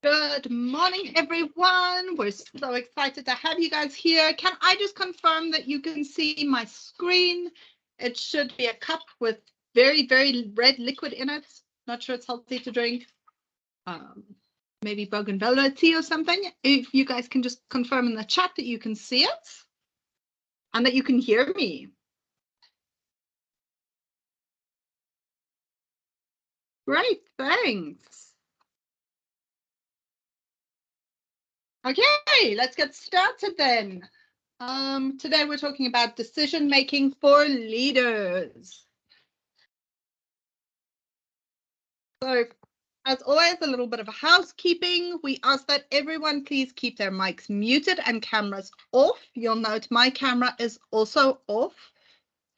Good morning, everyone. We're so excited to have you guys here. Can I just confirm that you can see my screen? It should be a cup with very, very red liquid in it. Not sure it's healthy to drink. Maybe bougainvillea tea or something. If you guys can just confirm in the chat that you can see it and that you can hear me. Great, thanks. Okay, let's get started then. Today we're talking about decision making for leaders. So, as always, a little bit of housekeeping. We ask that everyone please keep their mics muted and cameras off. You'll note my camera is also off.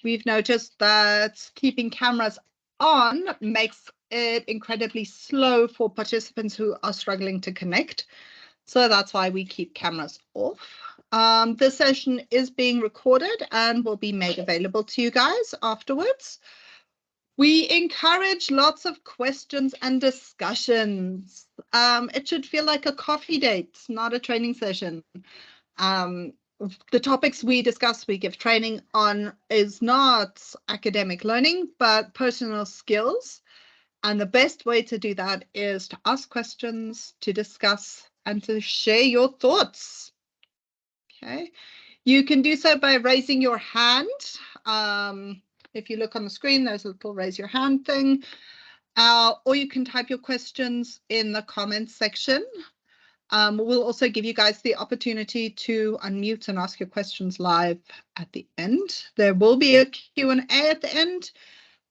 We've noticed that keeping cameras on makes it incredibly slow for participants who are struggling to connect. So that's why we keep cameras off. This session is being recorded and will be made available to you guys afterwards. We encourage lots of questions and discussions. It should feel like a coffee date, not a training session. The topics we discuss, we give training on is not academic learning, but personal skills. And the best way to do that is to ask questions, to discuss, and to share your thoughts. Okay, you can do so by raising your hand. If you look on the screen, there's a little raise your hand thing, or you can type your questions in the comments section. We'll also give you guys the opportunity to unmute and ask your questions live at the end. There will be a Q&A at the end.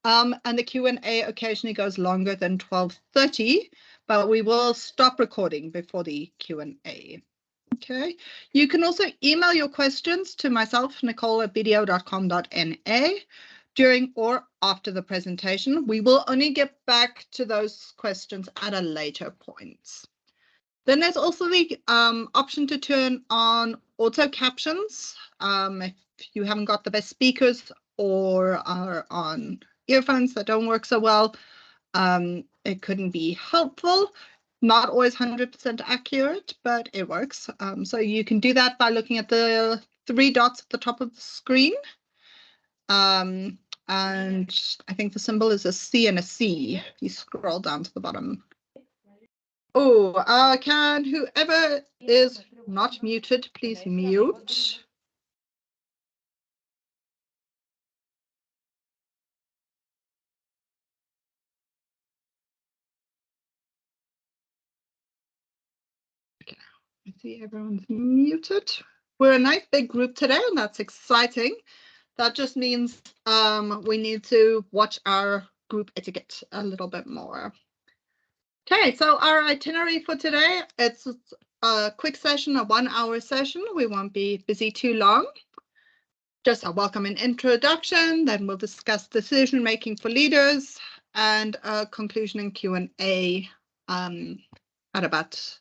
And the Q&A occasionally goes longer than 12:30, but we will stop recording before the Q&A. Okay, you can also email your questions to myself, nicole@bdo.com.na, during or after the presentation. We will only get back to those questions at a later point. Then there's also the option to turn on auto captions. If you haven't got the best speakers or are on earphones that don't work so well, it couldn't be helpful. Not always 100% accurate, but it works. So you can do that by looking at the 3 dots at the top of the screen. And I think the symbol is a C and a C. If you scroll down to the bottom. Oh, can whoever is not muted, please mute. Okay, I see everyone's muted. We're a nice big group today, and that's exciting. That just means we need to watch our group etiquette a little bit more. Okay, so our itinerary for today, it's a quick session, a 1-hour session. We won't be busy too long. Just a welcome and introduction, then we'll discuss decision making for leaders and a conclusion and Q&A at about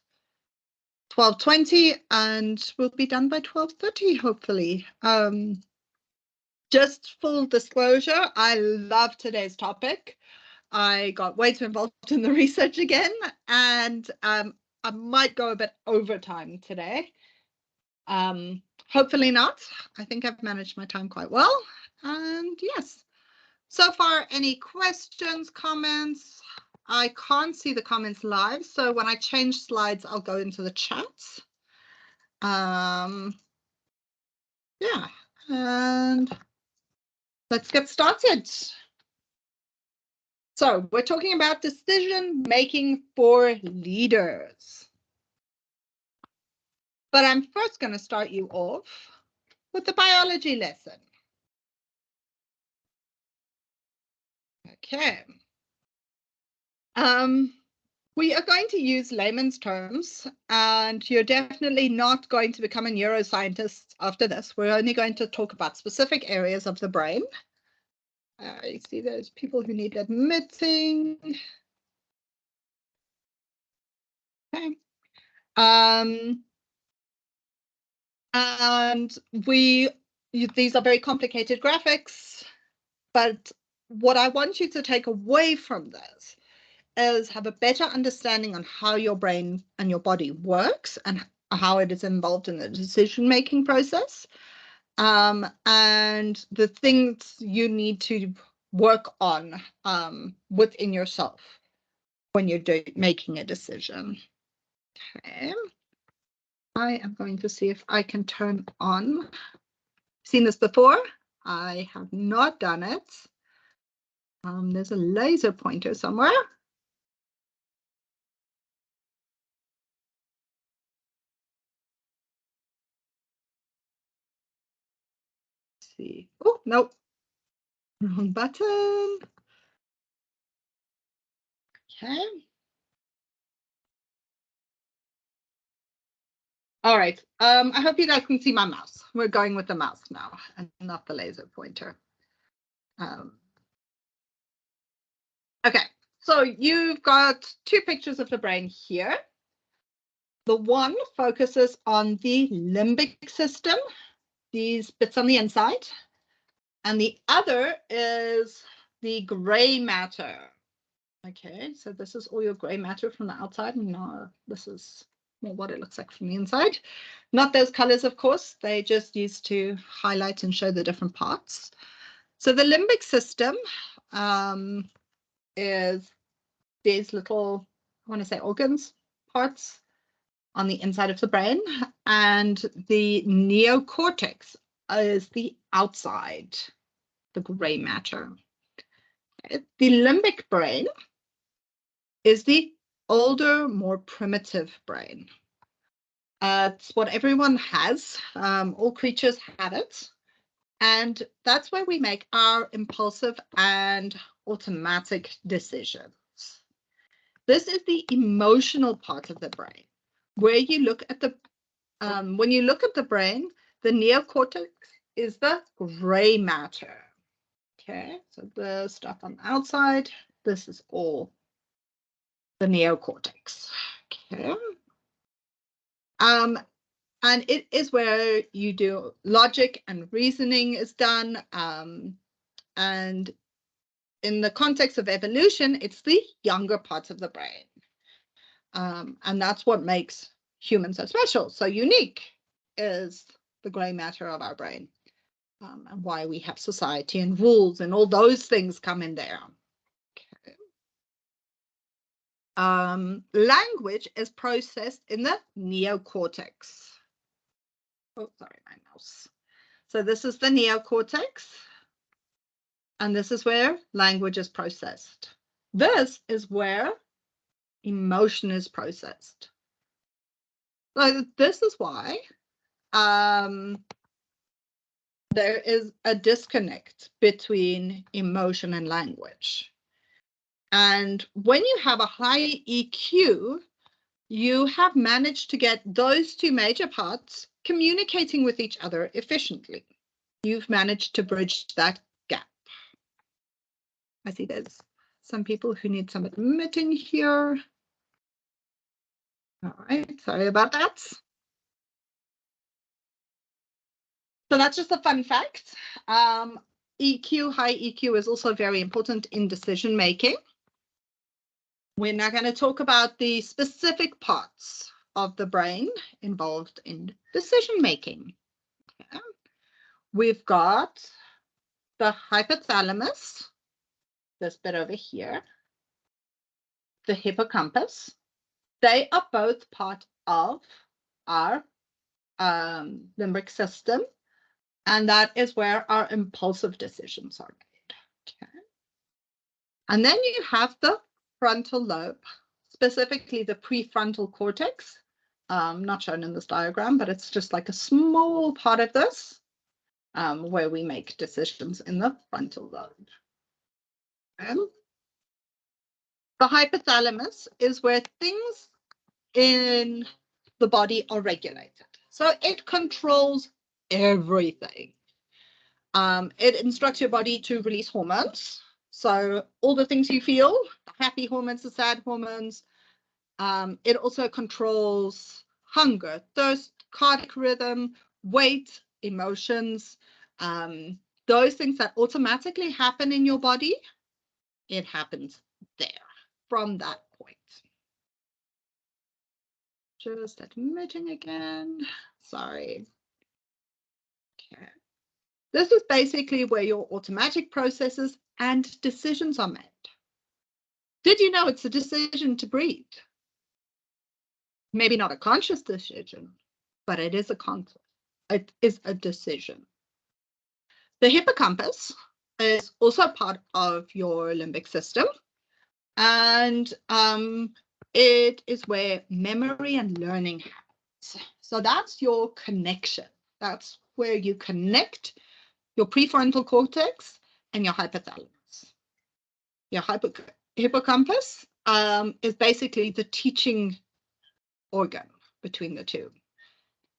12:20, and we'll be done by 12:30, hopefully. Just full disclosure, I love today's topic. I got way too involved in the research again, and I might go a bit over time today. Hopefully not. I think I've managed my time quite well. And yes, so far, any questions, comments? I can't see the comments live, so when I change slides, I'll go into the chat. Yeah, and let's get started. So we're talking about decision making for leaders. But I'm first going to start you off with the biology lesson. Okay. We are going to use layman's terms, and you're definitely not going to become a neuroscientist after this. We're only going to talk about specific areas of the brain. I see there's people who need admitting. Okay. And these are very complicated graphics, but what I want you to take away from this is have a better understanding on how your brain and your body works and how it is involved in the decision-making process, and the things you need to work on within yourself when you're making a decision. Okay. I am going to see if I can turn on. Seen this before? I have not done it. There's a laser pointer somewhere. Let's see. Oh, no. Wrong button. Okay. All right. I hope you guys can see my mouse. We're going with the mouse now and not the laser pointer. Okay, so you've got two pictures of the brain here. The one focuses on the limbic system, these bits on the inside, and the other is the gray matter. Okay, so this is all your gray matter from the outside. No, this is more what it looks like from the inside. Not those colors, of course. They just used to highlight and show the different parts. So the limbic system is these little, I want to say organs, parts on the inside of the brain, and the neocortex is the outside, the gray matter. The limbic brain is the older, more primitive brain. It's what everyone has. All creatures have it. And that's where we make our impulsive and automatic decisions. This is the emotional part of the brain, where you look at the, when you look at the brain, the neocortex is the gray matter. Okay, so the stuff on the outside, this is all the neocortex. Okay. And it is where you do logic and reasoning is done. And in the context of evolution, it's the younger parts of the brain. And that's what makes humans so special, so unique, is the gray matter of our brain. And why we have society and rules and all those things come in there. Okay. Language is processed in the neocortex. Oh, sorry, my mouse. So this is the neocortex, and this is where language is processed. This is where emotion is processed. So this is why there is a disconnect between emotion and language. And when you have a high EQ, you have managed to get those two major parts communicating with each other efficiently. You've managed to bridge that gap. I see there's some people who need some admitting here. All right, sorry about that. So that's just a fun fact. EQ, high EQ is also very important in decision making. We're now going to talk about the specific parts of the brain involved in decision making. Okay. We've got the hypothalamus, this bit over here, the hippocampus. They are both part of our limbic system, and that is where our impulsive decisions are made. Okay. And then you have the frontal lobe, specifically the prefrontal cortex, not shown in this diagram, but it's just like a small part of this, where we make decisions in the frontal lobe. Okay. The hypothalamus is where things in the body are regulated. So it controls everything. It instructs your body to release hormones. So all the things you feel, the happy hormones, the sad hormones. It also controls hunger, thirst, cardiac rhythm, weight, emotions. Those things that automatically happen in your body, it happens there. from that point. Just admitting again. Sorry. Okay. This is basically where your automatic processes and decisions are made. Did you know it's a decision to breathe? Maybe not a conscious decision, but it is a decision. The hippocampus is also part of your limbic system, and it is where memory and learning happens. So that's your connection. That's where you connect your prefrontal cortex and your hypothalamus. Your hippocampus is basically the teaching organ between the two.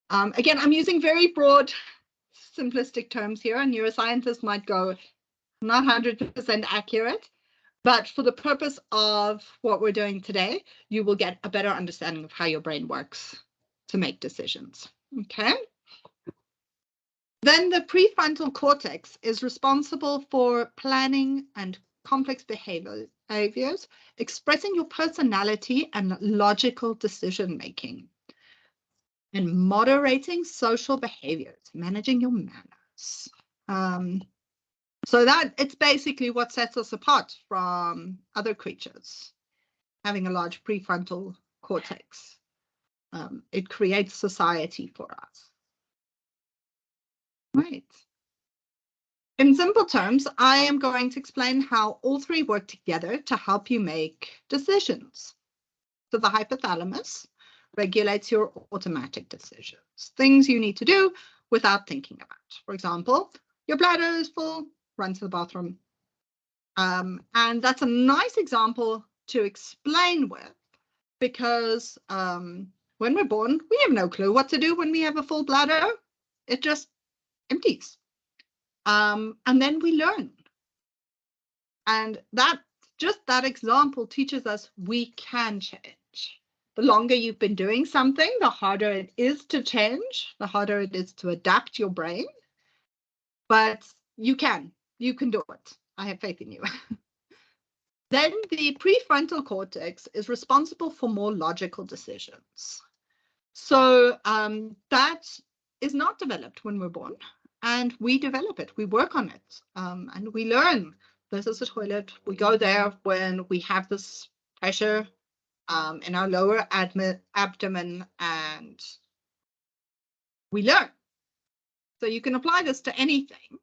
Again, I'm using very broad, simplistic terms here, and neuroscientists might go, not 100% accurate, but for the purpose of what we're doing today, you will get a better understanding of how your brain works to make decisions. Okay. Then the prefrontal cortex is responsible for planning and complex behaviors, expressing your personality and logical decision making, and moderating social behaviors, managing your manners. So that it's basically what sets us apart from other creatures, having a large prefrontal cortex. It creates society for us. Right. In simple terms, I am going to explain how all three work together to help you make decisions. So the hypothalamus regulates your automatic decisions, things you need to do without thinking about. For example, your bladder is full, run to the bathroom. And that's a nice example to explain with, because when we're born, we have no clue what to do when we have a full bladder. It just empties. And then we learn. And that example teaches us we can change. The longer you've been doing something, the harder it is to change, the harder it is to adapt your brain. But you can do it. I have faith in you. Then the prefrontal cortex is responsible for more logical decisions. So that is not developed when we're born, and we develop it. We work on it, and we learn. This is the toilet. We go there when we have this pressure in our lower abdomen, and we learn. So you can apply this to anything,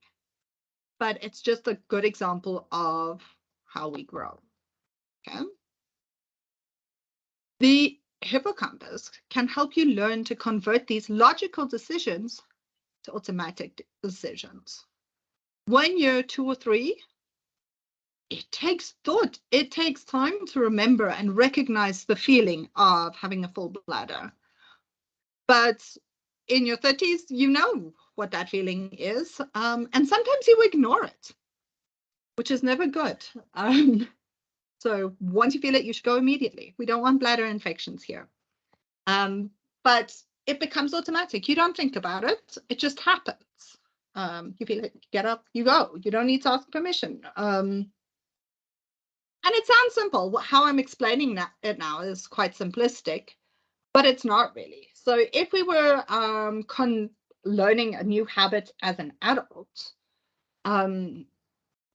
but it's just a good example of how we grow. Okay. The hippocampus can help you learn to convert these logical decisions to automatic decisions. When you're 2 or 3, it takes thought. It takes time to remember and recognize the feeling of having a full bladder. But in your 30s, you know what that feeling is. And sometimes you ignore it, which is never good. So once you feel it, you should go immediately. We don't want bladder infections here. But it becomes automatic. You don't think about it. It just happens. You feel it, you get up, you go. You don't need to ask permission. And it sounds simple. How I'm explaining it now is quite simplistic, but it's not really. So if we were learning a new habit as an adult,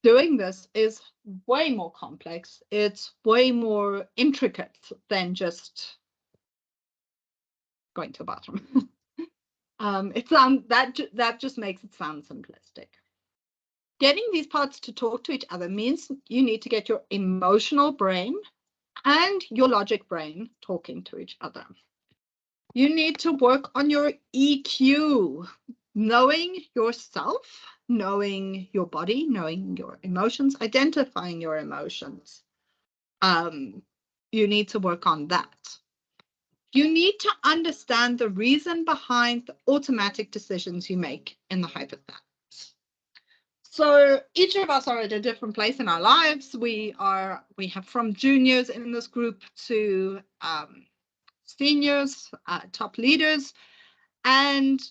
doing this is way more complex. It's way more intricate than just going to a bathroom. That just makes it sound simplistic. Getting these parts to talk to each other means you need to get your emotional brain and your logic brain talking to each other. You need to work on your EQ, knowing yourself, knowing your body, knowing your emotions, identifying your emotions. You need to work on that. You need to understand the reason behind the automatic decisions you make in the hypothalamus. So each of us are at a different place in our lives. We have from juniors in this group to seniors, top leaders, and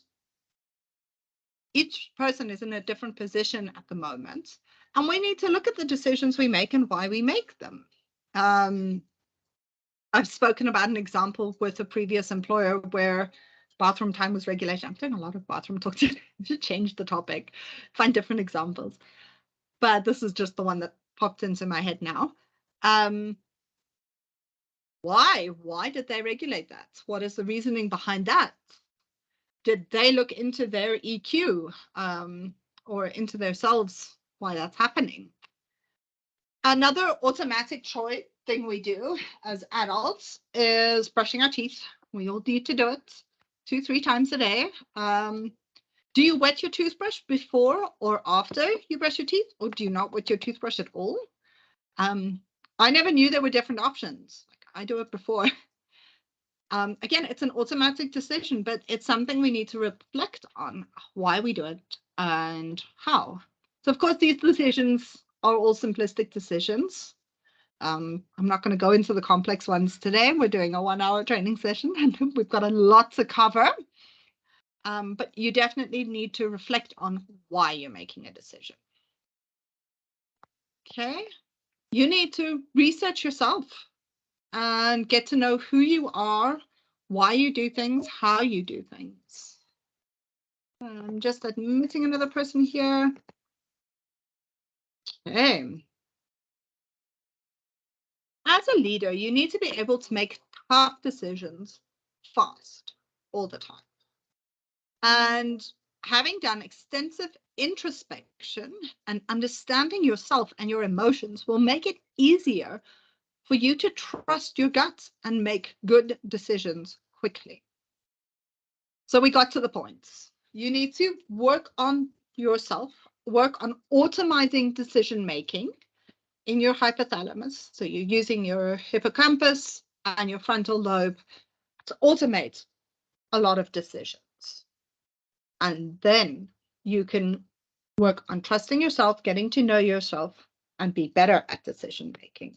each person is in a different position at the moment. And we need to look at the decisions we make and why we make them. I've spoken about an example with a previous employer where bathroom time was regulated. I'm doing a lot of bathroom talk today. I should change the topic, find different examples. But this is just the one that popped into my head now. Why? Why did they regulate that? What is the reasoning behind that? Did they look into their EQ or into themselves why that's happening? Another automatic choice thing we do as adults is brushing our teeth. We all need to do it 2-3 times a day. Do you wet your toothbrush before or after you brush your teeth, or do you not wet your toothbrush at all? I never knew there were different options. I do it before. Again, it's an automatic decision, but it's something we need to reflect on why we do it and how. So, of course, these decisions are all simplistic decisions. I'm not going to go into the complex ones today. We're doing a 1-hour training session and we've got a lot to cover. But you definitely need to reflect on why you're making a decision. Okay. You need to research yourself and get to know who you are, why you do things, how you do things. I'm just admitting another person here. Okay. As a leader, you need to be able to make tough decisions fast all the time. And having done extensive introspection and understanding yourself and your emotions will make it easier for you to trust your guts and make good decisions quickly. So we got to the points. You need to work on yourself, work on automating decision making in your hypothalamus. So you're using your hippocampus and your frontal lobe to automate a lot of decisions. And then you can work on trusting yourself, getting to know yourself, and be better at decision making.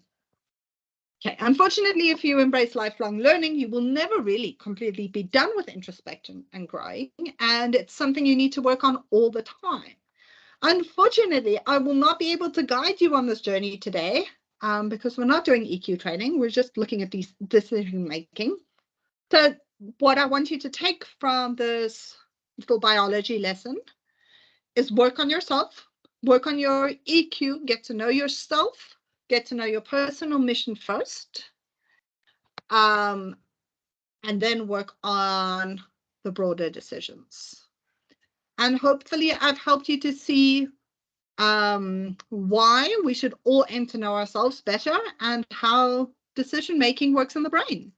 Okay, unfortunately, if you embrace lifelong learning, you will never really completely be done with introspection and growing, and it's something you need to work on all the time. Unfortunately, I will not be able to guide you on this journey today because we're not doing EQ training. We're just looking at these decision making. So what I want you to take from this little biology lesson is work on yourself, work on your EQ, get to know yourself, get to know your personal mission first, and then work on the broader decisions. And hopefully I've helped you to see why we should all aim to know ourselves better and how decision-making works in the brain.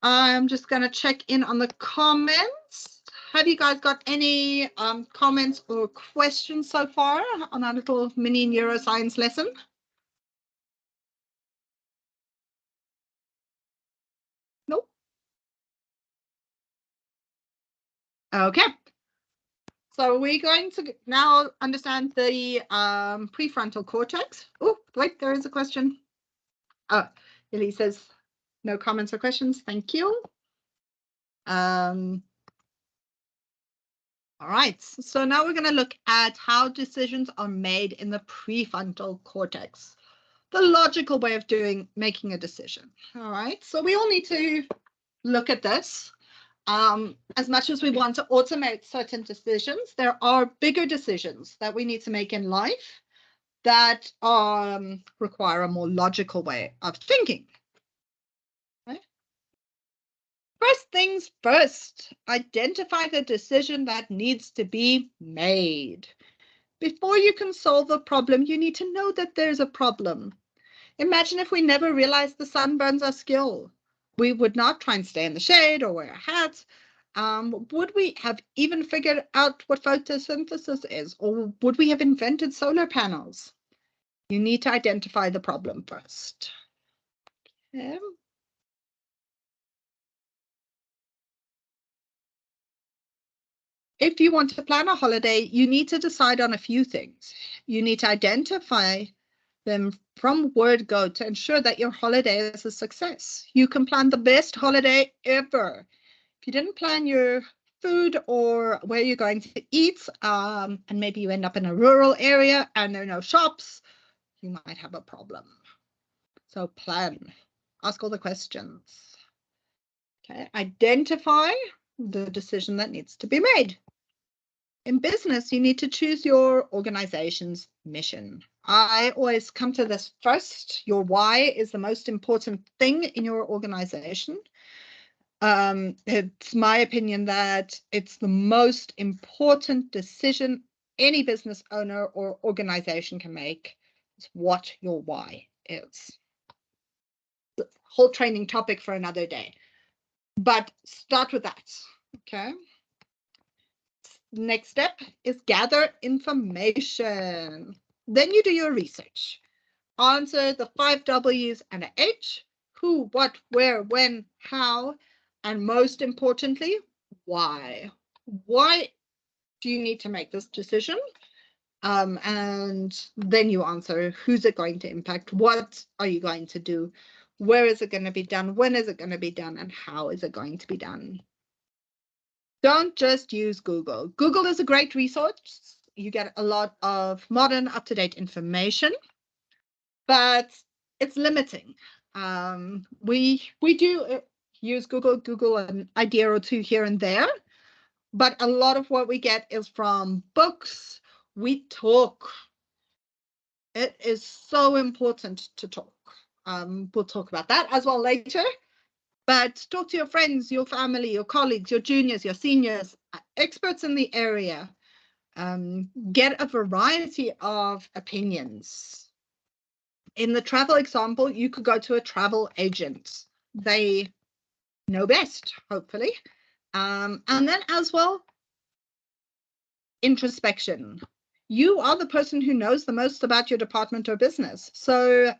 I'm just going to check in on the comments. Have you guys got any comments or questions so far on our little mini neuroscience lesson? Nope. Okay. So we're going to now understand the prefrontal cortex. Oh, wait, there is a question. Oh, Elise says no comments or questions. Thank you. All right, so now we're going to look at how decisions are made in the prefrontal cortex, the logical way of making a decision. All right, so we all need to look at this. As much as we want to automate certain decisions, there are bigger decisions that we need to make in life that require a more logical way of thinking. Right? First things first, identify the decision that needs to be made. Before you can solve a problem, you need to know that there's a problem. Imagine if we never realized the sun burns our skin. We would not try and stay in the shade or wear a hat. Would we have even figured out what photosynthesis is? Or would we have invented solar panels? You need to identify the problem first. Okay. If you want to plan a holiday, you need to decide on a few things. You need to identify them from word go to ensure that your holiday is a success. You can plan the best holiday ever. If you didn't plan your food or where you're going to eat, and maybe you end up in a rural area and there are no shops, you might have a problem. So plan, ask all the questions. Okay, identify the decision that needs to be made. In business, you need to choose your organization's mission. I always come to this first. Your why is the most important thing in your organization. It's my opinion that it's the most important decision any business owner or organization can make. Is what your why is. The whole training topic for another day. But start with that, okay? Next step is gather information. Then you do your research. Answer the 5 W's and an H. Who, what, where, when, how, and most importantly, why. Why do you need to make this decision? And then you answer, who's it going to impact? What are you going to do? Where is it going to be done? When is it going to be done? And how is it going to be done? Don't just use Google. Google is a great resource. You get a lot of modern, up-to-date information, but it's limiting. We do use Google an idea or two here and there, but a lot of what we get is from books. We talk. It is so important to talk. We'll talk about that as well later. But talk to your friends, your family, your colleagues, your juniors, your seniors, experts in the area. Get a variety of opinions. In the travel example, you could go to a travel agent. They know best, hopefully. And then as well, introspection. You are the person who knows the most about your department or business. So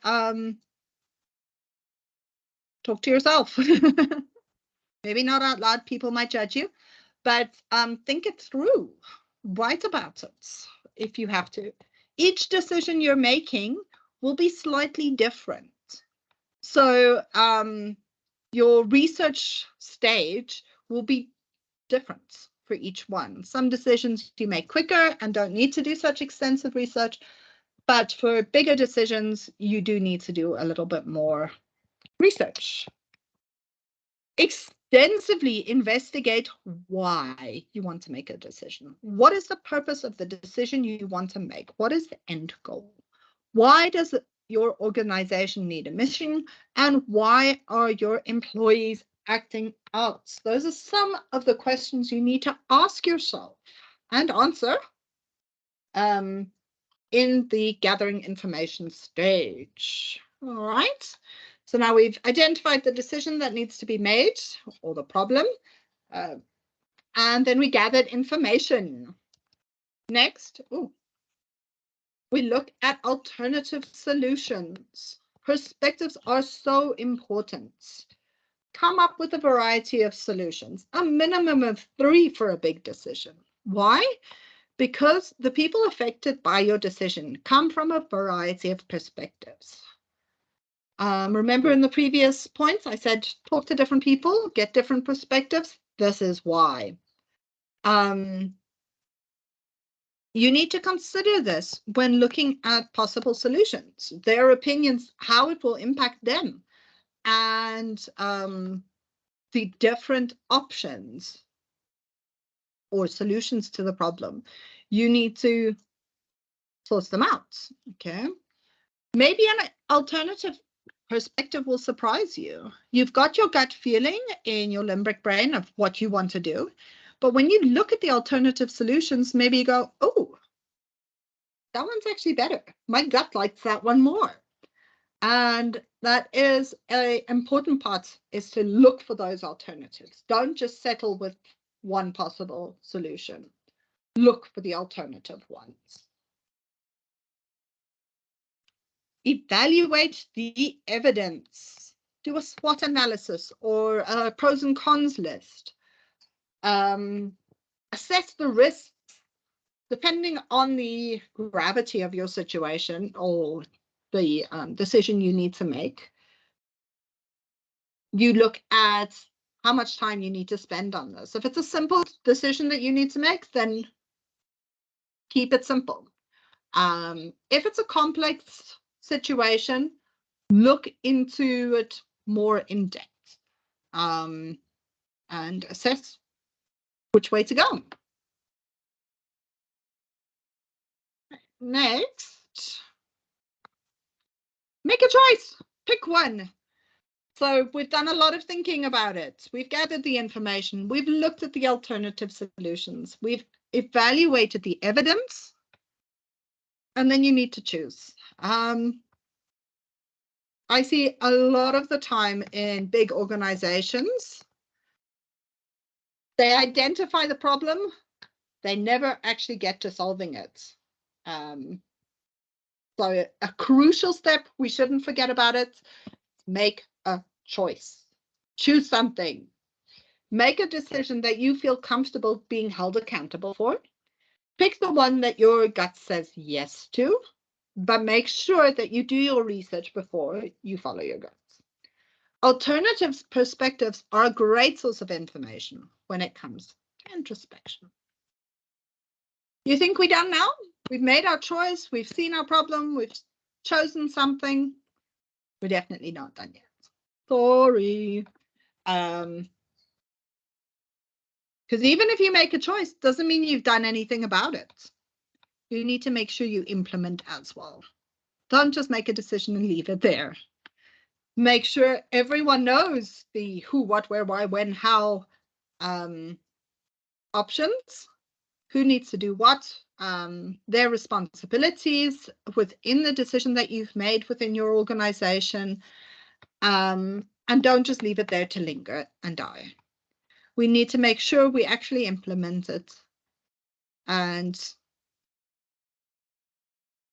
talk to yourself. Maybe not out loud, people might judge you, but think it through. Write about it if you have to. Each decision you're making will be slightly different. So your research stage will be different for each one. Some decisions you make quicker and don't need to do such extensive research, but for bigger decisions, you do need to do a little bit more research. Extensively investigate why you want to make a decision. What is the purpose of the decision you want to make? What is the end goal? Why does your organization need a mission? And why are your employees acting out? Those are some of the questions you need to ask yourself and answer in the gathering information stage. All right. So now we've identified the decision that needs to be made or the problem, and then we gathered information. Next, we look at alternative solutions. Perspectives are so important. Come up with a variety of solutions, a minimum of 3 for a big decision. Why? Because the people affected by your decision come from a variety of perspectives. Remember in the previous points, I said, talk to different people, get different perspectives. This is why. You need to consider this when looking at possible solutions, their opinions, how it will impact them, and the different options or solutions to the problem. You need to source them out, okay? Maybe an alternative perspective will surprise you. You've got your gut feeling in your limbic brain of what you want to do, but when you look at the alternative solutions, maybe you go, oh, that one's actually better. My gut likes that one more. And that is an important part, is to look for those alternatives. Don't just settle with one possible solution. Look for the alternative ones. Evaluate the evidence. Do a SWOT analysis or a pros and cons list. Assess the risks depending on the gravity of your situation or the decision you need to make. You look at how much time you need to spend on this. If it's a simple decision that you need to make, then keep it simple. If it's a complex situation, look into it more in depth, and assess which way to go. Next, make a choice, pick one. So we've done a lot of thinking about it. We've gathered the information. We've looked at the alternative solutions. We've evaluated the evidence. And then you need to choose. I see a lot of the time in big organizations, they identify the problem. They never actually get to solving it. So a crucial step, we shouldn't forget about it, make a choice. Choose something. Make a decision that you feel comfortable being held accountable for. Pick the one that your gut says yes to, but make sure that you do your research before you follow your guts. Alternative perspectives are a great source of information when it comes to introspection. You think we're done now? We've made our choice. We've seen our problem. We've chosen something. We're definitely not done yet. Sorry. Because even if you make a choice, doesn't mean you've done anything about it. You need to make sure you implement as well. Don't just make a decision and leave it there. Make sure everyone knows the who, what, where, why, when, how options, who needs to do what, their responsibilities within the decision that you've made within your organization, and don't just leave it there to linger and die. We need to make sure we actually implement it and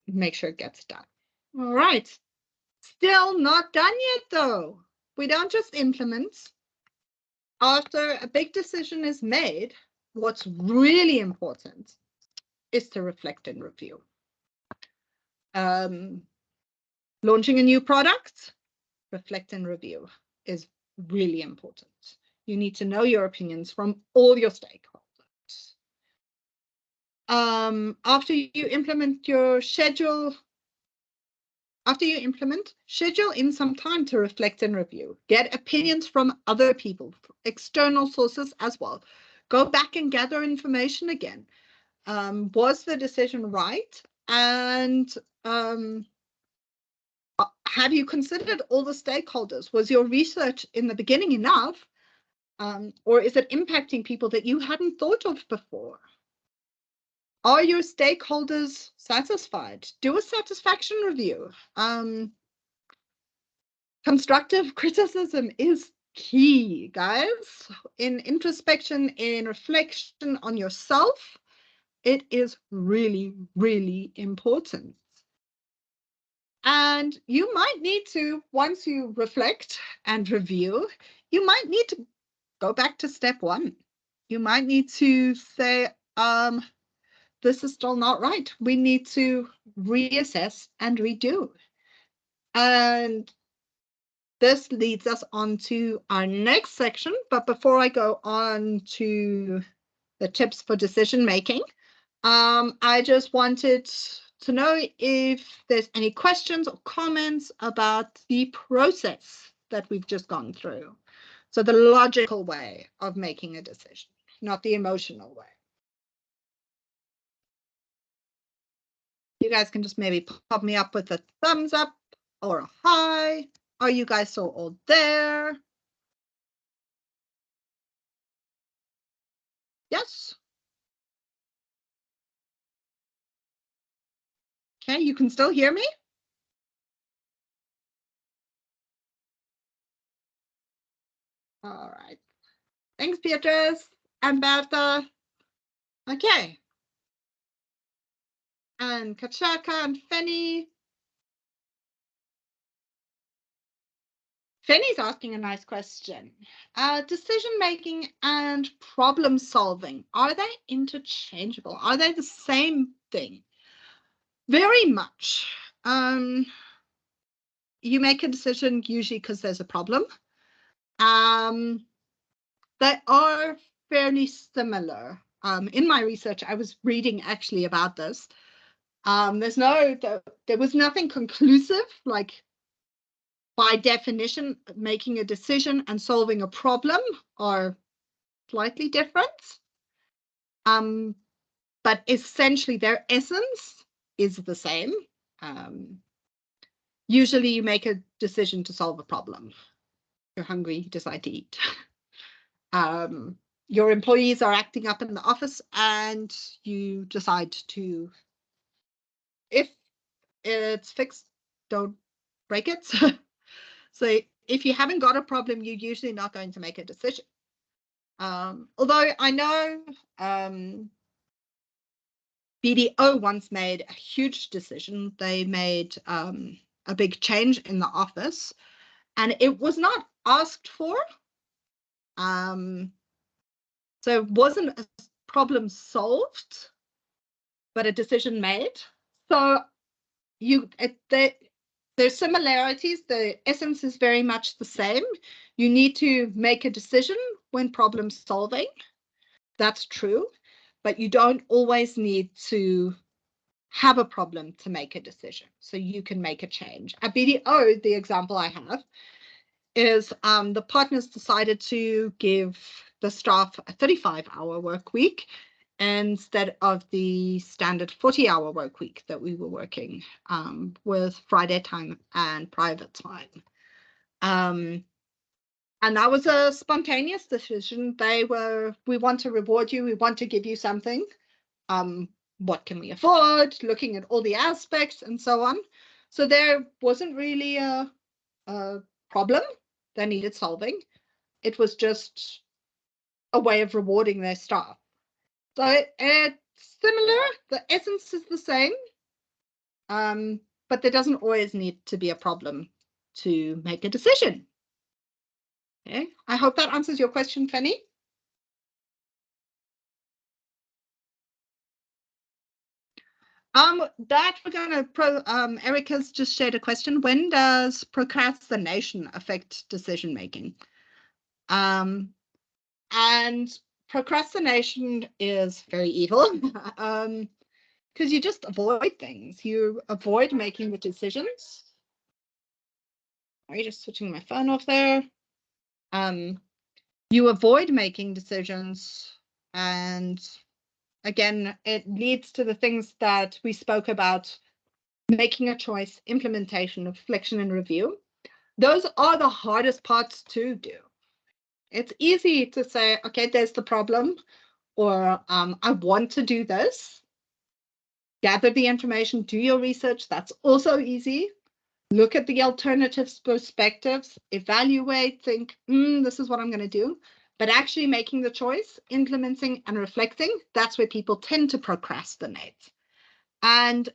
make sure it gets done. All right. Still not done yet, though. We don't just implement. After a big decision is made, what's really important is to reflect and review. Launching a new product, reflect and review is really important. You need to know your opinions from all your stakeholders. After you implement your schedule, schedule in some time to reflect and review. Get opinions from other people, external sources as well. Go back and gather information again. Was the decision right? And have you considered all the stakeholders? Was your research in the beginning enough? Or is it impacting people that you hadn't thought of before? Are your stakeholders satisfied? Do a satisfaction review. Constructive criticism is key, guys. In introspection, in reflection on yourself, it is really, really important. And you might need to, once you reflect and review, you might need to go back to step one. You might need to say, this is still not right. We need to reassess and redo. And this leads us on to our next section. But before I go on to the tips for decision making, I just wanted to know if there's any questions or comments about the process that we've just gone through. So the logical way of making a decision, not the emotional way. You guys can just maybe pop me up with a thumbs up or a hi. Are you guys still all there? Yes. Okay, you can still hear me? All right. Thanks, Beatrice and Bertha. Okay. And Kachaka and Fenny. Fenny's asking a nice question. Decision-making and problem-solving, are they interchangeable? Are they the same thing? Very much. You make a decision usually because there's a problem. They are fairly similar. In my research, I was reading actually about this. There was nothing conclusive, like by definition, making a decision and solving a problem are slightly different. But essentially their essence is the same. Usually you make a decision to solve a problem. You're hungry, you decide to eat. Your employees are acting up in the office and you decide to, if it's fixed, don't break it. So if you haven't got a problem, you're usually not going to make a decision. Although I know BDO once made a huge decision. They made a big change in the office, and it was not asked for. So it wasn't a problem solved, but a decision made. So there's similarities. The essence is very much the same. You need to make a decision when problem solving. That's true, but you don't always need to have a problem to make a decision. So you can make a change. At BDO, the example I have is the partners decided to give the staff a 35-hour work week instead of the standard 40-hour work week that we were working with Friday time and private time. And that was a spontaneous decision. We want to reward you, we want to give you something. What can we afford? Looking at all the aspects and so on. So there wasn't really a problem that needed solving. It was just a way of rewarding their staff. So it's similar. The essence is the same, but there doesn't always need to be a problem to make a decision. Okay, I hope that answers your question, Fanny. That we're gonna Erica's just shared a question. When does procrastination affect decision making? And procrastination is very evil. Because you just avoid things. You avoid making the decisions. Are you just switching my phone off there? You avoid making decisions, and again, it leads to the things that we spoke about: making a choice, implementation, reflection, and review. Those are the hardest parts to do. It's easy to say, okay, there's the problem, or I want to do this. Gather the information, do your research. That's also easy. Look at the alternatives, perspectives, evaluate, think, this is what I'm going to do. But actually making the choice, implementing and reflecting, that's where people tend to procrastinate. And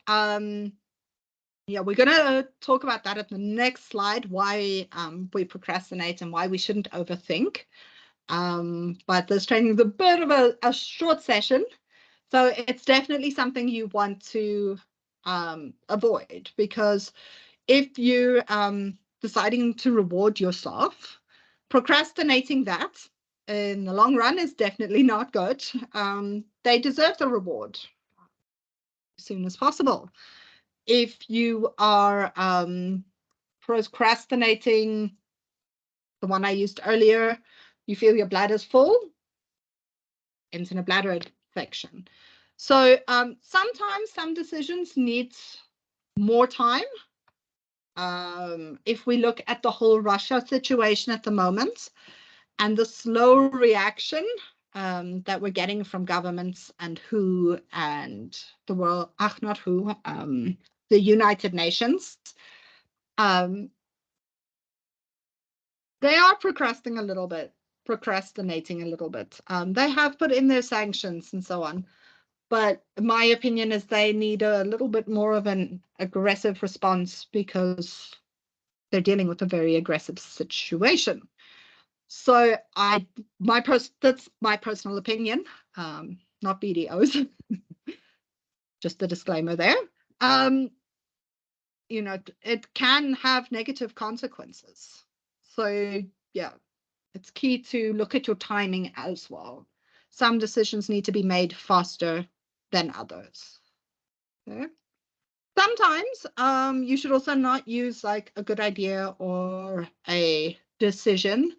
yeah, we're going to talk about that at the next slide, why we procrastinate and why we shouldn't overthink. But this training is a bit of a short session. So it's definitely something you want to avoid, because if you're deciding to reward yourself, procrastinating that in the long run is definitely not good. They deserve the reward as soon as possible. If you are procrastinating, the one I used earlier, you feel your bladder's full, into a bladder infection. So sometimes some decisions need more time. If we look at the whole Russia situation at the moment and the slow reaction that we're getting from governments and WHO and the world, not WHO, the United Nations, they are procrastinating a little bit. They have put in their sanctions and so on. But my opinion is they need a little bit more of an aggressive response, because they're dealing with a very aggressive situation. So that's my personal opinion, not BDO's. Just a disclaimer there. You know, it can have negative consequences. So yeah, it's key to look at your timing as well. Some decisions need to be made faster than others. Okay. Sometimes you should also not use like a good idea or a decision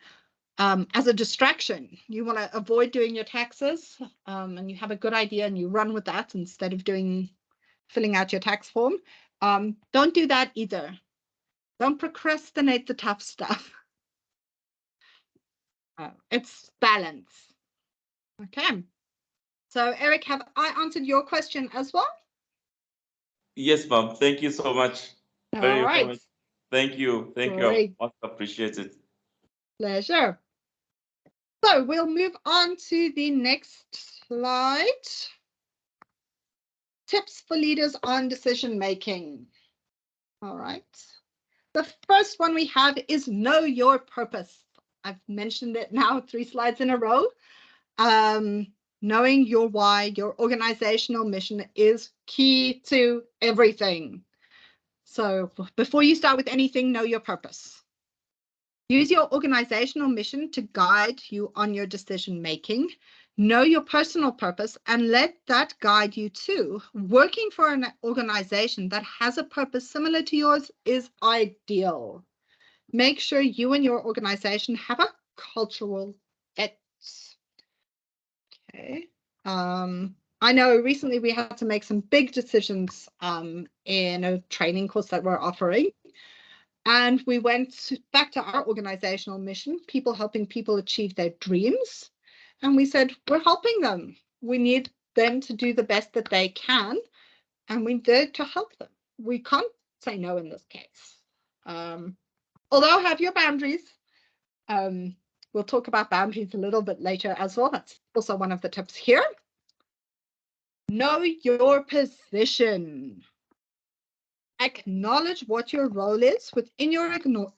as a distraction. You want to avoid doing your taxes and you have a good idea and you run with that instead of filling out your tax form. Don't do that either. Don't procrastinate the tough stuff. It's balance. Okay. So Eric, have I answered your question as well? Yes, ma'am. Thank you so much. All right. Thank you. Thank you. Much appreciated. Pleasure. So we'll move on to the next slide. Tips for leaders on decision making. All right. The first one we have is know your purpose. I've mentioned it now 3 slides in a row. Knowing your why, your organizational mission is key to everything. So before you start with anything, know your purpose. Use your organizational mission to guide you on your decision making. Know your personal purpose and let that guide you too. Working for an organization that has a purpose similar to yours is ideal. Make sure you and your organization have a cultural fit. Okay. I know recently we had to make some big decisions in a training course that we're offering. And we went back to our organizational mission, people helping people achieve their dreams. And we said, we're helping them. We need them to do the best that they can. And we're there to help them. We can't say no in this case. Although have your boundaries. We'll talk about boundaries a little bit later as well. That's also one of the tips here. Know your position. Acknowledge what your role is within your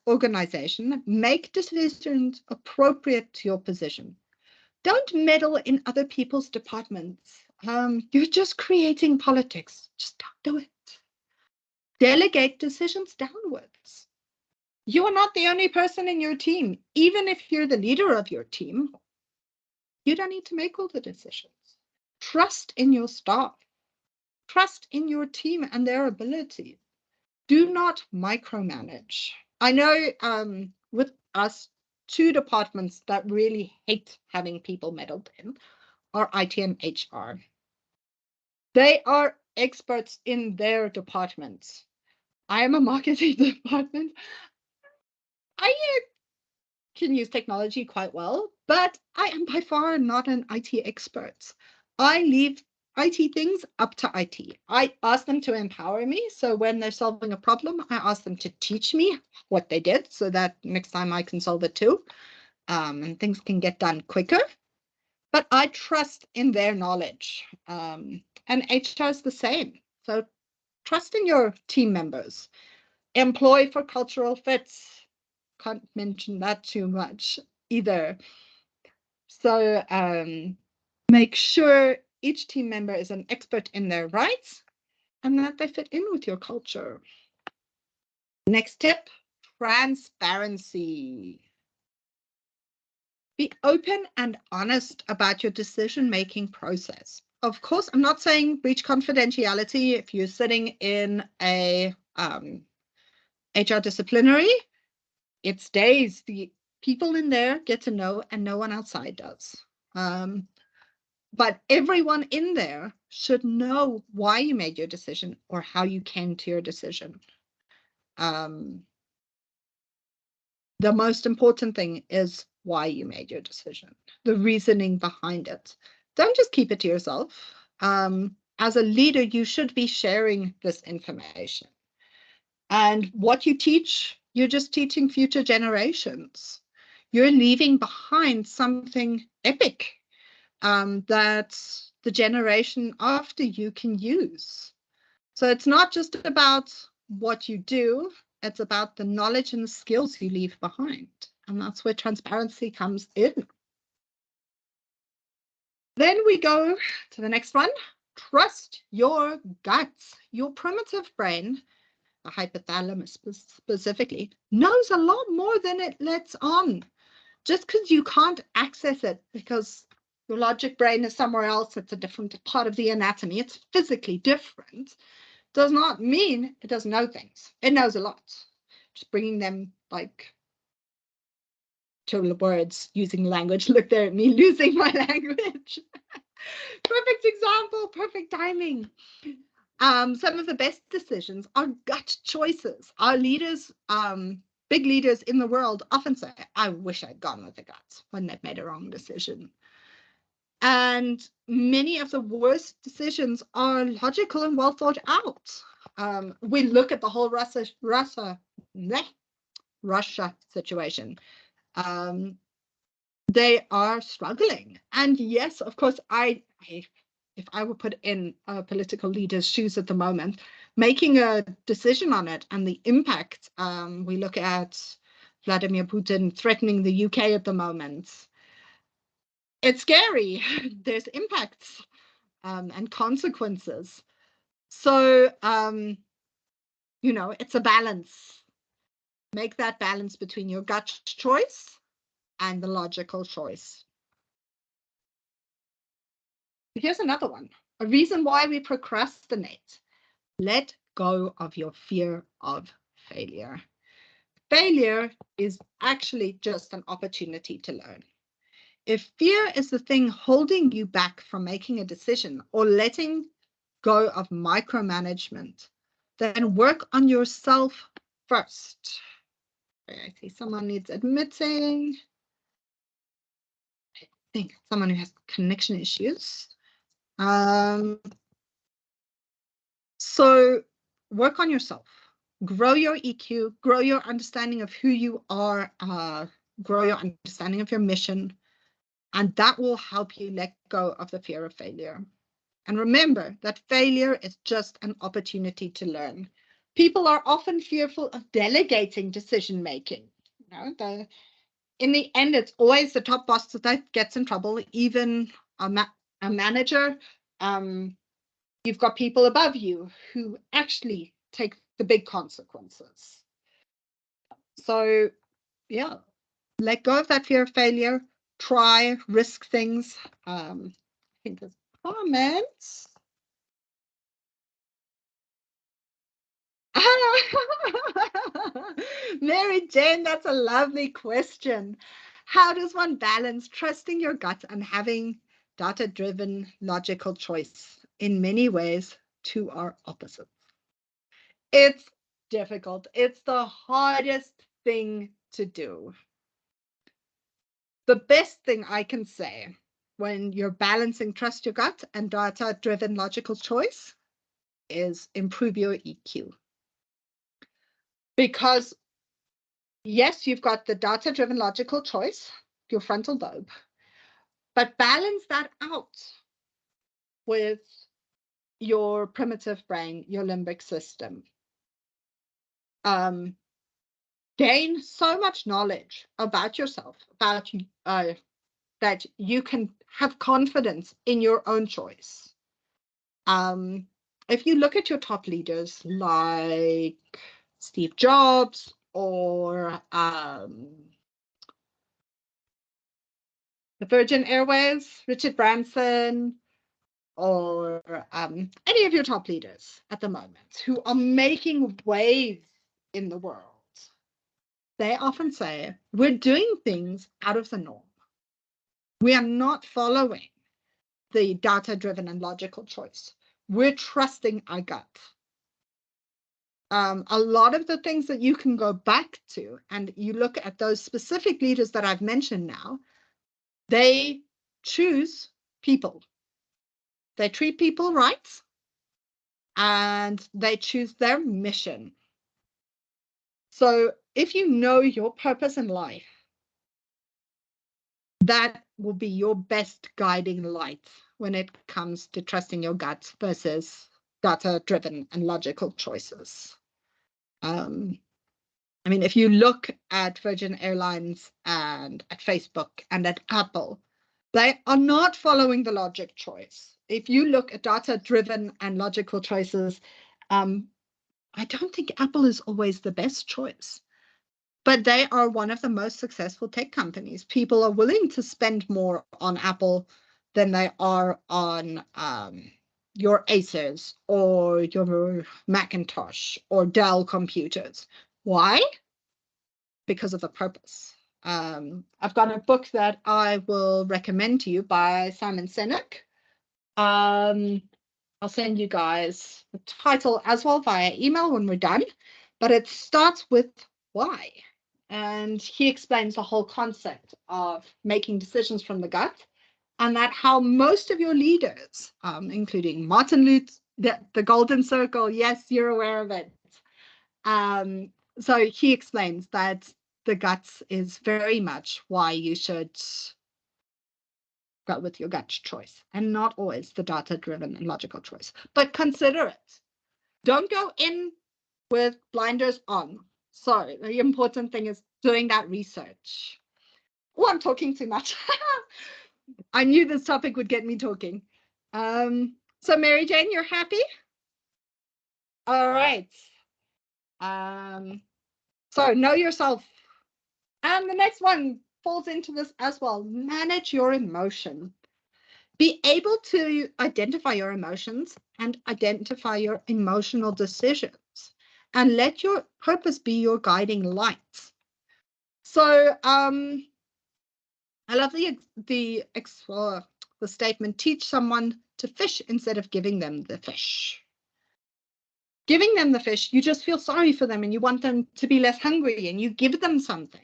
organization. Make decisions appropriate to your position. Don't meddle in other people's departments. You're just creating politics. Just don't do it. Delegate decisions downwards. You are not the only person in your team. Even if you're the leader of your team, you don't need to make all the decisions. Trust in your staff. Trust in your team and their abilities. Do not micromanage. I know with us, 2 departments that really hate having people meddled in are IT and HR. They are experts in their departments. I am a marketing department. I can use technology quite well, but I am by far not an IT expert. I leave IT things up to IT. I ask them to empower me. So when they're solving a problem, I ask them to teach me what they did so that next time I can solve it too. And things can get done quicker. But I trust in their knowledge. And HR is the same. So trust in your team members. Employ for cultural fits. Can't mention that too much either. So make sure each team member is an expert in their rights and that they fit in with your culture. Next tip, transparency. Be open and honest about your decision-making process. Of course, I'm not saying breach confidentiality if you're sitting in a HR disciplinary. It stays. The people in there get to know and no one outside does. But everyone in there should know why you made your decision or how you came to your decision. The most important thing is why you made your decision, the reasoning behind it. Don't just keep it to yourself. As a leader, you should be sharing this information. And what you teach, you're just teaching future generations. You're leaving behind something epic that the generation after you can use. So it's not just about what you do, it's about the knowledge and the skills you leave behind. And that's where transparency comes in. Then we go to the next one. Trust your guts. Your primitive brain, the hypothalamus specifically, knows a lot more than it lets on. Just because you can't access it because your logic brain is somewhere else, it's a different part of the anatomy, it's physically different, does not mean it doesn't know things. It knows a lot. Just bringing them like to words, using language. Look there at me losing my language. Perfect example, perfect timing. Some of the best decisions are gut choices. Our leaders, big leaders in the world often say, I wish I'd gone with the gut when they've made a wrong decision. And many of the worst decisions are logical and well thought out. We look at the whole Russia situation. They are struggling. And yes, of course, if I were put in a political leader's shoes at the moment, making a decision on it and the impact, we look at Vladimir Putin threatening the UK at the moment. It's scary. There's impacts and consequences. So, you know, it's a balance. Make that balance between your gut choice and the logical choice. Here's another one. A reason why we procrastinate. Let go of your fear of failure. Failure is actually just an opportunity to learn. If fear is the thing holding you back from making a decision or letting go of micromanagement, then work on yourself first. I see someone needs admitting. I think someone who has connection issues. So work on yourself. Grow your EQ, grow your understanding of who you are, grow your understanding of your mission, and that will help you let go of the fear of failure. And remember that failure is just an opportunity to learn. People are often fearful of delegating decision making. You know, in the end, it's always the top boss that gets in trouble, even a manager. You've got people above you who actually take the big consequences. So, yeah, let go of that fear of failure. Try, risk things. I think there's comments. Mary Jane, that's a lovely question. How does one balance trusting your gut and having data-driven logical choice? In many ways, two are opposites. It's difficult. It's the hardest thing to do. The best thing I can say when you're balancing trust your gut and data-driven logical choice is improve your EQ. Because yes, you've got the data-driven logical choice, your frontal lobe, but balance that out with your primitive brain, your limbic system. Gain so much knowledge about yourself, about that you can have confidence in your own choice. If you look at your top leaders like Steve Jobs or the Virgin Airways, Richard Branson, or any of your top leaders at the moment who are making waves in the world, they often say, we're doing things out of the norm. We are not following the data-driven and logical choice. We're trusting our gut. A lot of the things that you can go back to, and you look at those specific leaders that I've mentioned now, they choose people. They treat people right, and they choose their mission. So if you know your purpose in life, that will be your best guiding light when it comes to trusting your gut versus data-driven and logical choices. I mean, if you look at Virgin Airlines and at Facebook and at Apple, they are not following the logic choice. If you look at data-driven and logical choices, I don't think Apple is always the best choice, but they are one of the most successful tech companies. People are willing to spend more on Apple than they are on your Asus or your Macintosh or Dell computers. Why? Because of the purpose. I've got a book that I will recommend to you by Simon Sinek. I'll send you guys the title as well via email when we're done, but it starts with why. And he explains the whole concept of making decisions from the gut, and that how most of your leaders, including Martin Luther, the Golden Circle, yes, you're aware of it. So he explains that the guts is very much why you should go with your gut choice and not always the data-driven and logical choice. But consider it. Don't go in with blinders on. So the important thing is doing that research. Oh, I'm talking too much. I knew this topic would get me talking. So Mary Jane, you're happy? All right. So know yourself. And the next one falls into this as well. Manage your emotion. Be able to identify your emotions and identify your emotional decisions, and let your purpose be your guiding light. So I love the statement, teach someone to fish instead of giving them the fish. Giving them the fish, you just feel sorry for them and you want them to be less hungry and you give them something.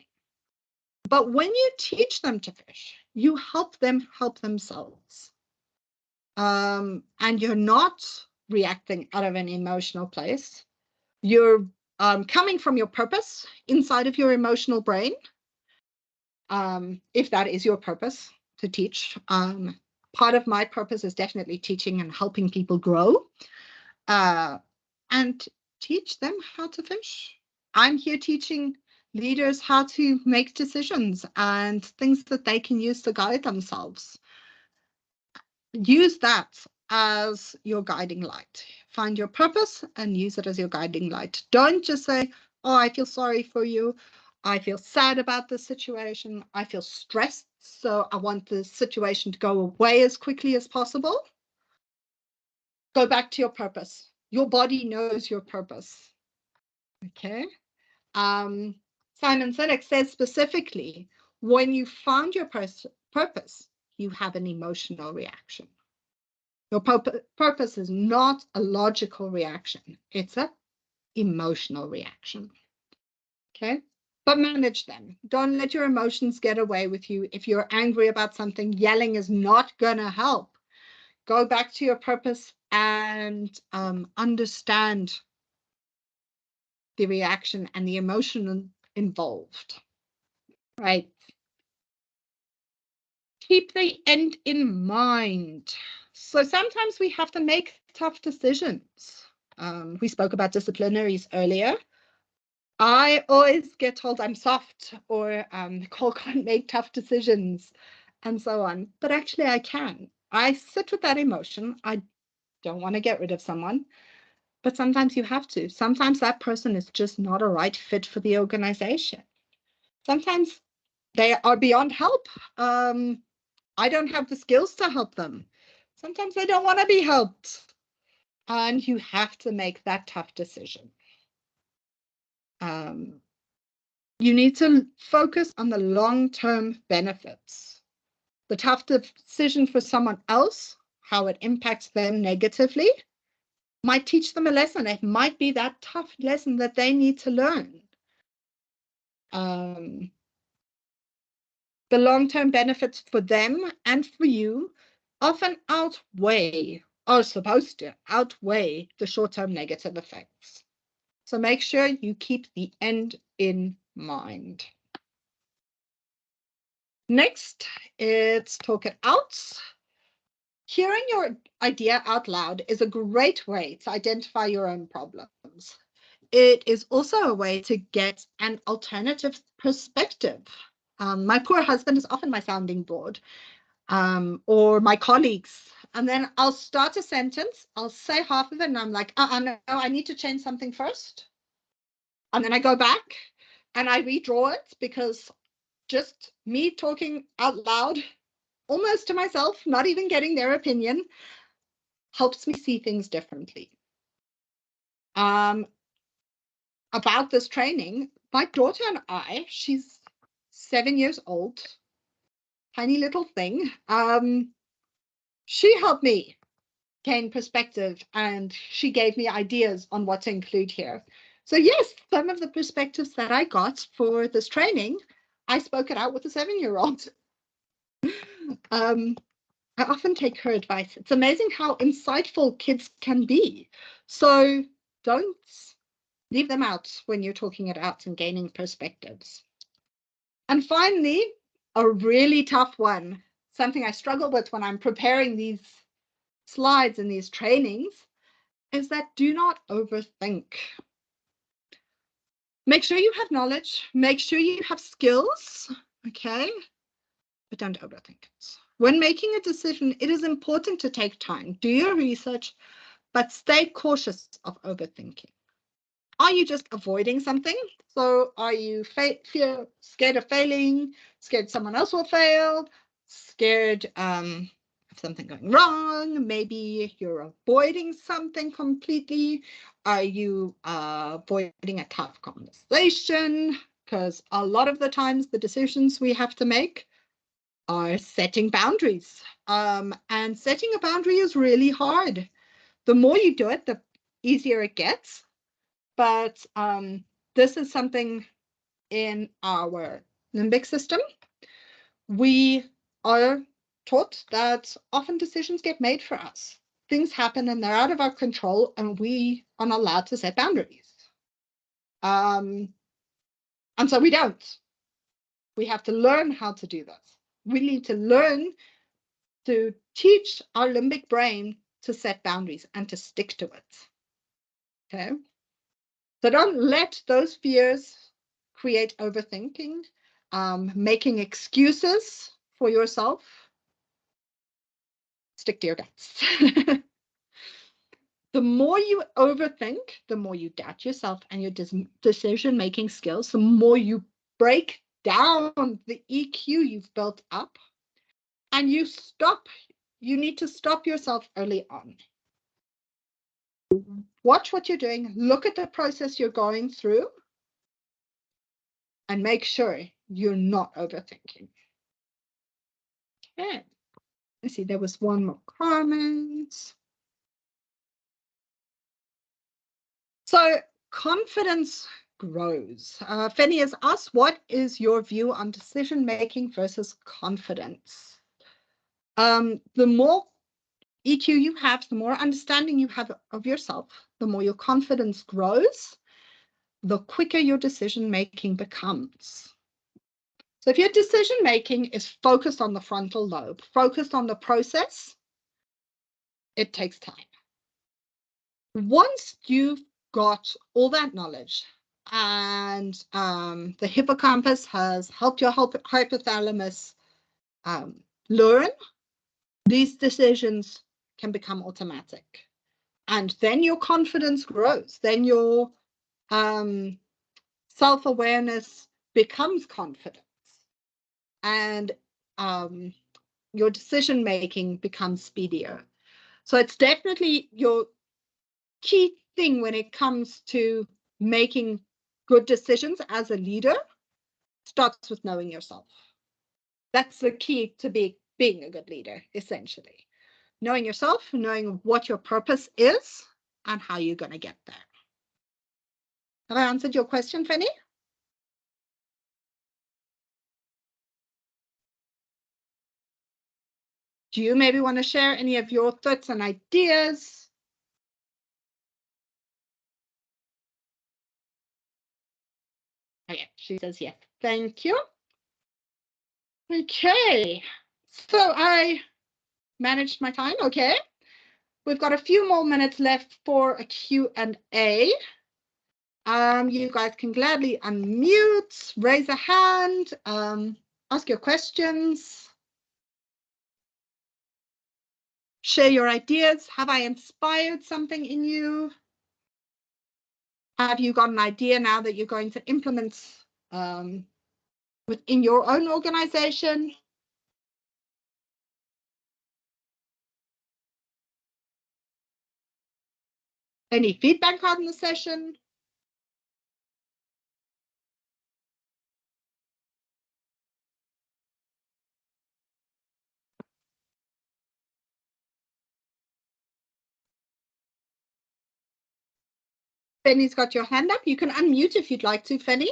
But when you teach them to fish, you help them help themselves. And you're not reacting out of an emotional place. You're coming from your purpose inside of your emotional brain, if that is your purpose to teach. Part of my purpose is definitely teaching and helping people grow, and teach them how to fish. I'm here teaching leaders how to make decisions and things that they can use to guide themselves. Use that as your guiding light. Find your purpose and use it as your guiding light. Don't just say, oh, I feel sorry for you. I feel sad about this situation. I feel stressed, so I want the situation to go away as quickly as possible. Go back to your purpose. Your body knows your purpose. Okay. Simon Sinek says specifically, when you find your purpose, you have an emotional reaction. Your purpose is not a logical reaction. It's an emotional reaction. Okay? But manage them. Don't let your emotions get away with you. If you're angry about something, yelling is not going to help. Go back to your purpose and understand the reaction and the emotion involved. Right? Keep the end in mind. So sometimes we have to make tough decisions. We spoke about disciplinaries earlier. I always get told I'm soft, or Nicole can't make tough decisions and so on. But actually I can. I sit with that emotion. I don't want to get rid of someone, but sometimes you have to. Sometimes that person is just not a right fit for the organization. Sometimes they are beyond help. I don't have the skills to help them. Sometimes they don't want to be helped. And you have to make that tough decision. You need to focus on the long-term benefits. The tough decision for someone else, how it impacts them negatively, might teach them a lesson. It might be that tough lesson that they need to learn. The long-term benefits for them and for you often outweigh, are supposed to outweigh, the short-term negative effects. So make sure you keep the end in mind. Next, it's talk it out. Hearing your idea out loud is a great way to identify your own problems. It is also a way to get an alternative perspective. My poor husband is often my sounding board, or my colleagues. And then I'll start a sentence, I'll say half of it, and I'm like, no, I need to change something first. And then I go back and I redraw it, because just me talking out loud, almost to myself, not even getting their opinion, helps me see things differently. About this training, my daughter and I, she's 7 years old, tiny little thing. She helped me gain perspective, and she gave me ideas on what to include here. So yes, some of the perspectives that I got for this training, I spoke it out with a 7-year-old. I often take her advice. It's amazing how insightful kids can be. So don't leave them out when you're talking it out and gaining perspectives. And finally, a really tough one, something I struggle with when I'm preparing these slides and these trainings, is that do not overthink. Make sure you have knowledge, make sure you have skills, okay? But don't overthink it. When making a decision, it is important to take time, do your research, but stay cautious of overthinking. Are you just avoiding something? So are you scared of failing, scared someone else will fail, scared of something going wrong? Maybe you're avoiding something completely. Are you avoiding a tough conversation? Because a lot of the times the decisions we have to make are setting boundaries. And setting a boundary is really hard. The more you do it, the easier it gets. But this is something in our limbic system. We are taught that often decisions get made for us. Things happen and they're out of our control, and we are not allowed to set boundaries. And so we don't. We have to learn how to do this. We need to learn to teach our limbic brain to set boundaries and to stick to it. Okay? So don't let those fears create overthinking, making excuses for yourself. Stick to your guts. The more you overthink, the more you doubt yourself and your decision-making skills, the more you break down the EQ you've built up, and you need to stop yourself early on. Watch what you're doing, look at the process you're going through, and make sure you're not overthinking. Okay. Let's see, there was one more comment. So confidence grows. Fanny has asked, what is your view on decision-making versus confidence? The more EQ you have, the more understanding you have of yourself, the more your confidence grows, the quicker your decision-making becomes. So if your decision-making is focused on the frontal lobe, focused on the process, it takes time. Once you've got all that knowledge and the hippocampus has helped your hypothalamus learn, these decisions can become automatic. And then your confidence grows. Then your self-awareness becomes confidence. And your decision-making becomes speedier. So it's definitely your key thing when it comes to making good decisions as a leader. Starts with knowing yourself. That's the key to being a good leader, essentially. Knowing yourself, knowing what your purpose is, and how you're going to get there. Have I answered your question, Fanny? Do you maybe want to share any of your thoughts and ideas? Okay, she says yes. Thank you. Okay, so I managed my time. Okay, we've got a few more minutes left for a Q&A. You guys can gladly unmute, raise a hand, ask your questions, share your ideas. Have I inspired something in you? Have you got an idea now that you're going to implement within your own organization? Any feedback on the session? Fanny's got your hand up. You can unmute if you'd like to, Fanny.